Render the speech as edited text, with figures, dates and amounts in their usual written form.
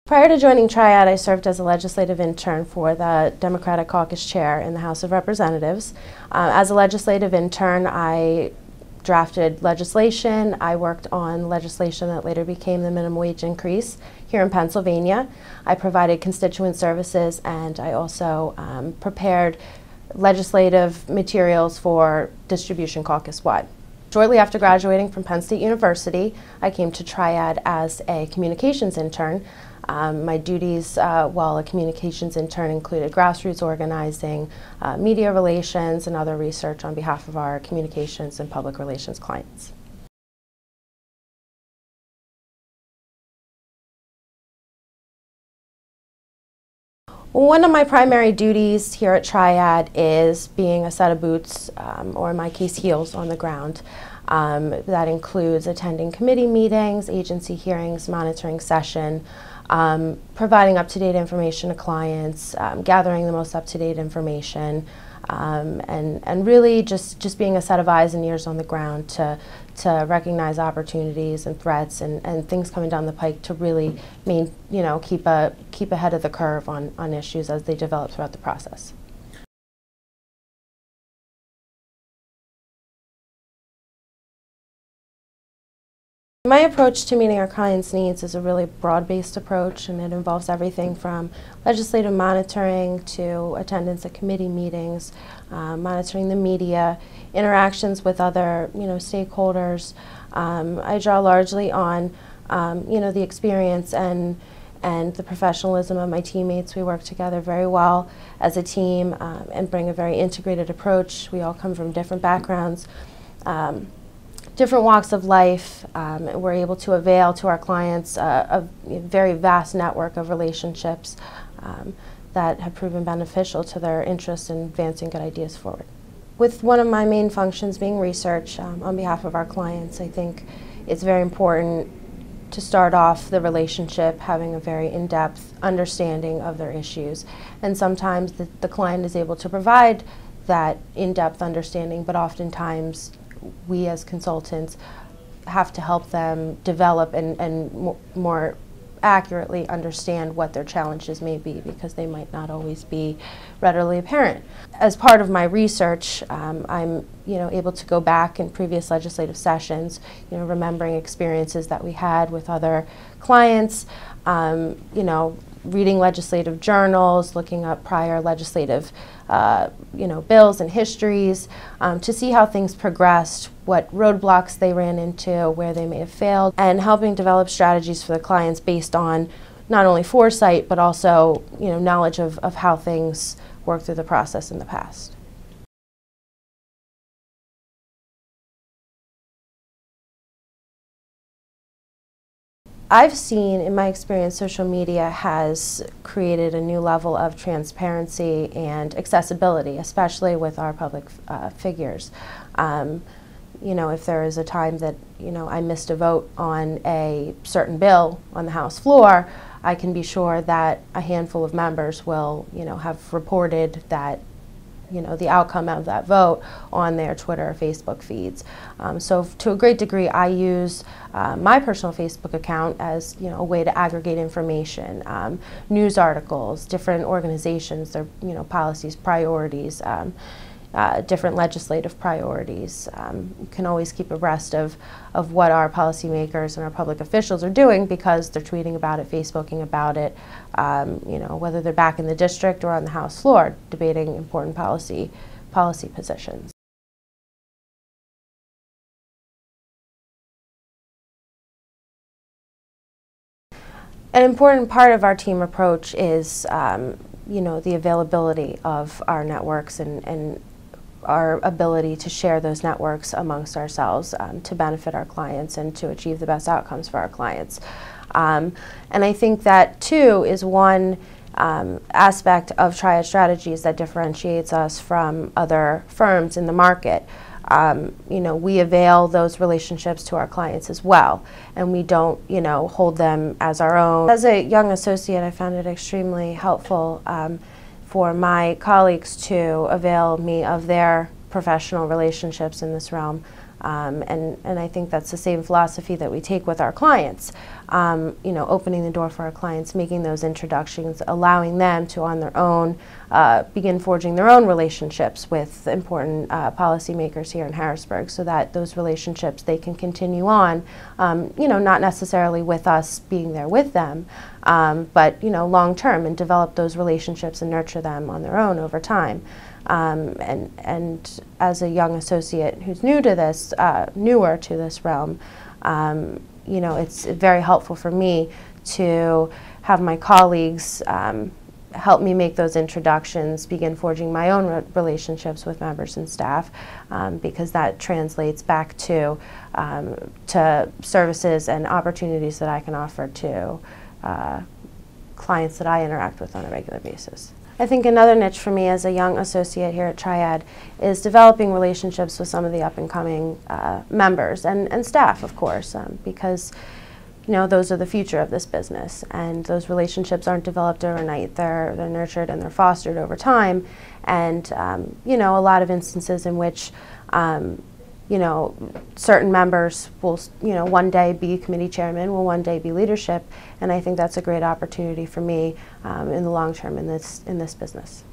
Prior to joining Triad, I served as a legislative intern for the Democratic Caucus Chair in the House of Representatives. As a legislative intern, I drafted legislation. I worked on legislation that later became the minimum wage increase here in Pennsylvania. I provided constituent services, and I also prepared legislative materials for distribution caucus-wide. Shortly after graduating from Penn State University, I came to Triad as a communications intern. My duties while a communications intern included grassroots organizing, media relations, and other research on behalf of our communications and public relations clients. One of my primary duties here at Triad is being a set of boots, or in my case heels, on the ground. That includes attending committee meetings, agency hearings, monitoring session, providing up-to-date information to clients, gathering the most up-to-date information, and really just being a set of eyes and ears on the ground to recognize opportunities and threats and things coming down the pike to really keep ahead of the curve on issues as they develop throughout the process. My approach to meeting our clients' needs is a really broad-based approach, and it involves everything from legislative monitoring to attendance at committee meetings, monitoring the media, interactions with other stakeholders. I draw largely on the experience and the professionalism of my teammates. We work together very well as a team and bring a very integrated approach. We all come from different backgrounds. Different walks of life. We're able to avail to our clients a very vast network of relationships that have proven beneficial to their interest in advancing good ideas forward. With one of my main functions being research on behalf of our clients, I think it's very important to start off the relationship having a very in-depth understanding of their issues. And sometimes the client is able to provide that in-depth understanding, but oftentimes we as consultants have to help them develop and more accurately understand what their challenges may be, because they might not always be readily apparent. As part of my research, I'm able to go back in previous legislative sessions, remembering experiences that we had with other clients, reading legislative journals, looking up prior legislative bills and histories to see how things progressed, what roadblocks they ran into, where they may have failed, and helping develop strategies for the clients based on not only foresight but also knowledge of how things worked through the process in the past. I've seen, in my experience, social media has created a new level of transparency and accessibility, especially with our public figures. If there is a time that I missed a vote on a certain bill on the House floor, I can be sure that a handful of members will have reported that the outcome of that vote on their Twitter or Facebook feeds. So to a great degree, I use my personal Facebook account as a way to aggregate information, news articles, different organizations, their policies, priorities, different legislative priorities. You can always keep abreast of what our policymakers and our public officials are doing because they're tweeting about it, Facebooking about it, whether they're back in the district or on the House floor debating important policy positions. An important part of our team approach is the availability of our networks and our ability to share those networks amongst ourselves to benefit our clients and to achieve the best outcomes for our clients. And I think that, too, is one aspect of Triad strategies that differentiates us from other firms in the market. We avail those relationships to our clients as well, and we don't, hold them as our own. As a young associate, I found it extremely helpful for my colleagues to avail me of their professional relationships in this realm. And I think that's the same philosophy that we take with our clients. You know, opening the door for our clients, making those introductions, allowing them to, on their own, begin forging their own relationships with important policymakers here in Harrisburg, so that those relationships they can continue on, you know, not necessarily with us being there with them, but, you know, long term, and develop those relationships and nurture them on their own over time. And as a young associate who's new to this, newer to this realm, you know, it's very helpful for me to have my colleagues help me make those introductions, begin forging my own relationships with members and staff, because that translates back to services and opportunities that I can offer to clients that I interact with on a regular basis. I think another niche for me as a young associate here at Triad is developing relationships with some of the up-and-coming members and staff, of course, because, you know, those are the future of this business, and those relationships aren't developed overnight. They're nurtured and they're fostered over time, and you know, a lot of instances in which you know, certain members will, you know, one day be committee chairman, will one day be leadership, and I think that's a great opportunity for me in the long term in this business.